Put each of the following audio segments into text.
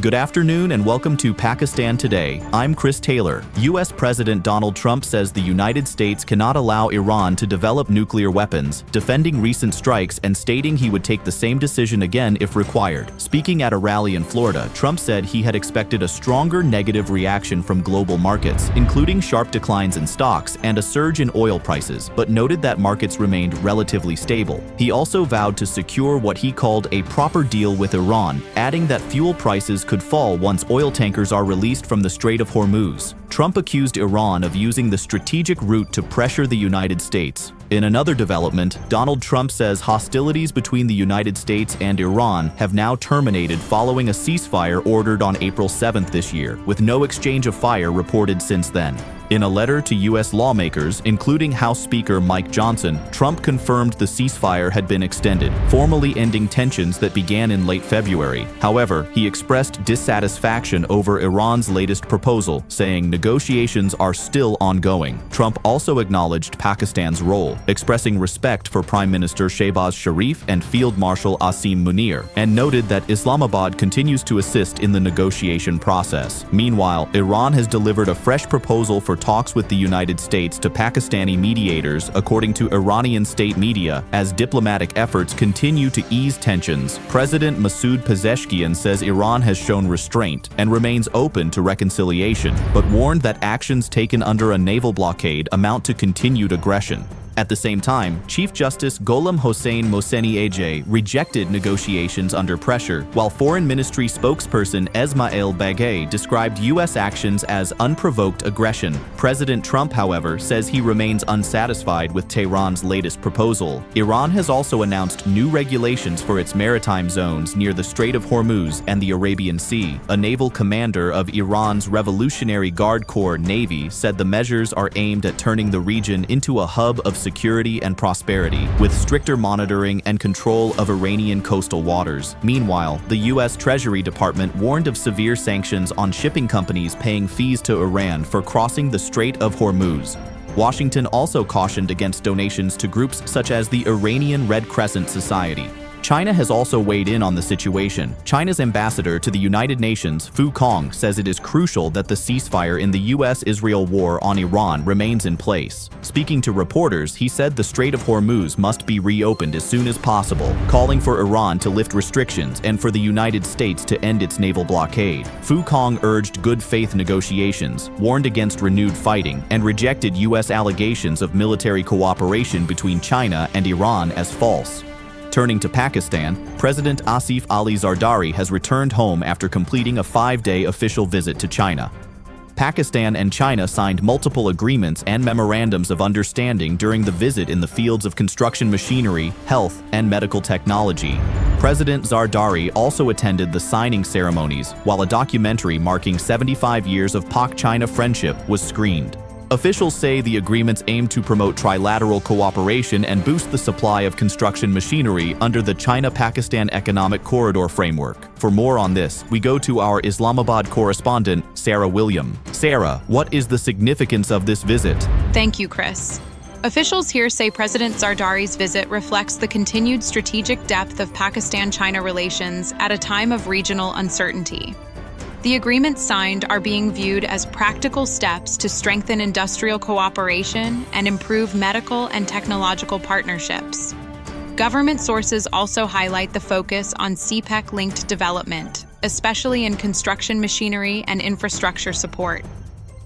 Good afternoon and welcome to Pakistan Today. I'm Chris Taylor. U.S. President Donald Trump says the United States cannot allow Iran to develop nuclear weapons, defending recent strikes and stating he would take the same decision again if required. Speaking at a rally in Florida, Trump said he had expected a stronger negative reaction from global markets, including sharp declines in stocks and a surge in oil prices, but noted that markets remained relatively stable. He also vowed to secure what he called a proper deal with Iran, adding that fuel prices could fall once oil tankers are released from the Strait of Hormuz. Trump accused Iran of using the strategic route to pressure the United States. In another development, Donald Trump says hostilities between the United States and Iran have now terminated following a ceasefire ordered on April 7th this year, with no exchange of fire reported since then. In a letter to U.S. lawmakers, including House Speaker Mike Johnson, Trump confirmed the ceasefire had been extended, formally ending tensions that began in late February. However, he expressed dissatisfaction over Iran's latest proposal, saying negotiations are still ongoing. Trump also acknowledged Pakistan's role, expressing respect for Prime Minister Shehbaz Sharif and Field Marshal Asim Munir, and noted that Islamabad continues to assist in the negotiation process. Meanwhile, Iran has delivered a fresh proposal for talks with the United States to Pakistani mediators, according to Iranian state media, as diplomatic efforts continue to ease tensions. President Masoud Pezeshkian says Iran has shown restraint and remains open to reconciliation, but warned that actions taken under a naval blockade amount to continued aggression. At the same time, Chief Justice Gholam Hossein Mohseni Ejei rejected negotiations under pressure, while Foreign Ministry spokesperson Esmail Bagay described U.S. actions as unprovoked aggression. President Trump, however, says he remains unsatisfied with Tehran's latest proposal. Iran has also announced new regulations for its maritime zones near the Strait of Hormuz and the Arabian Sea. A naval commander of Iran's Revolutionary Guard Corps Navy said the measures are aimed at turning the region into a hub of security and prosperity, with stricter monitoring and control of Iranian coastal waters. Meanwhile, the U.S. Treasury Department warned of severe sanctions on shipping companies paying fees to Iran for crossing the Strait of Hormuz. Washington also cautioned against donations to groups such as the Iranian Red Crescent Society. China has also weighed in on the situation. China's ambassador to the United Nations, Fu Kong, says it is crucial that the ceasefire in the U.S.-Israel war on Iran remains in place. Speaking to reporters, he said the Strait of Hormuz must be reopened as soon as possible, calling for Iran to lift restrictions and for the United States to end its naval blockade. Fu Kong urged good faith negotiations, warned against renewed fighting, and rejected U.S. allegations of military cooperation between China and Iran as false. Turning to Pakistan, President Asif Ali Zardari has returned home after completing a 5-day official visit to China. Pakistan and China signed multiple agreements and memorandums of understanding during the visit in the fields of construction machinery, health, and medical technology. President Zardari also attended the signing ceremonies, while a documentary marking 75 years of Pak-China friendship was screened. Officials say the agreements aim to promote trilateral cooperation and boost the supply of construction machinery under the China-Pakistan Economic Corridor framework. For more on this, we go to our Islamabad correspondent, Sarah William. Sarah, what is the significance of this visit? Thank you, Chris. Officials here say President Zardari's visit reflects the continued strategic depth of Pakistan-China relations at a time of regional uncertainty. The agreements signed are being viewed as practical steps to strengthen industrial cooperation and improve medical and technological partnerships. Government sources also highlight the focus on CPEC-linked development, especially in construction machinery and infrastructure support.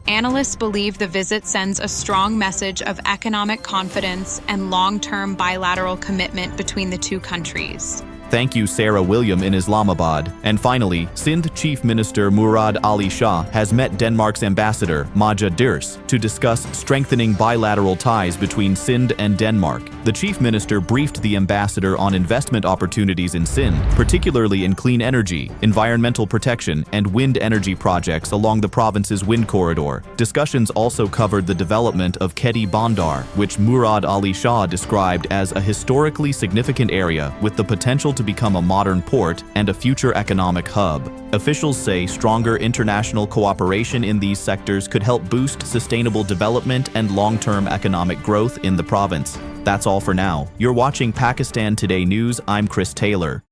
Analysts believe the visit sends a strong message of economic confidence and long-term bilateral commitment between the two countries. Thank you, Sarah William in Islamabad. And finally, Sindh Chief Minister Murad Ali Shah has met Denmark's ambassador, Maja Dirs, to discuss strengthening bilateral ties between Sindh and Denmark. The Chief Minister briefed the ambassador on investment opportunities in Sindh, particularly in clean energy, environmental protection, and wind energy projects along the province's wind corridor. Discussions also covered the development of Khedi Bandar, which Murad Ali Shah described as a historically significant area with the potential to become a modern port and a future economic hub. Officials say stronger international cooperation in these sectors could help boost sustainable development and long-term economic growth in the province. That's all for now. You're watching Pakistan Today News. I'm Chris Taylor.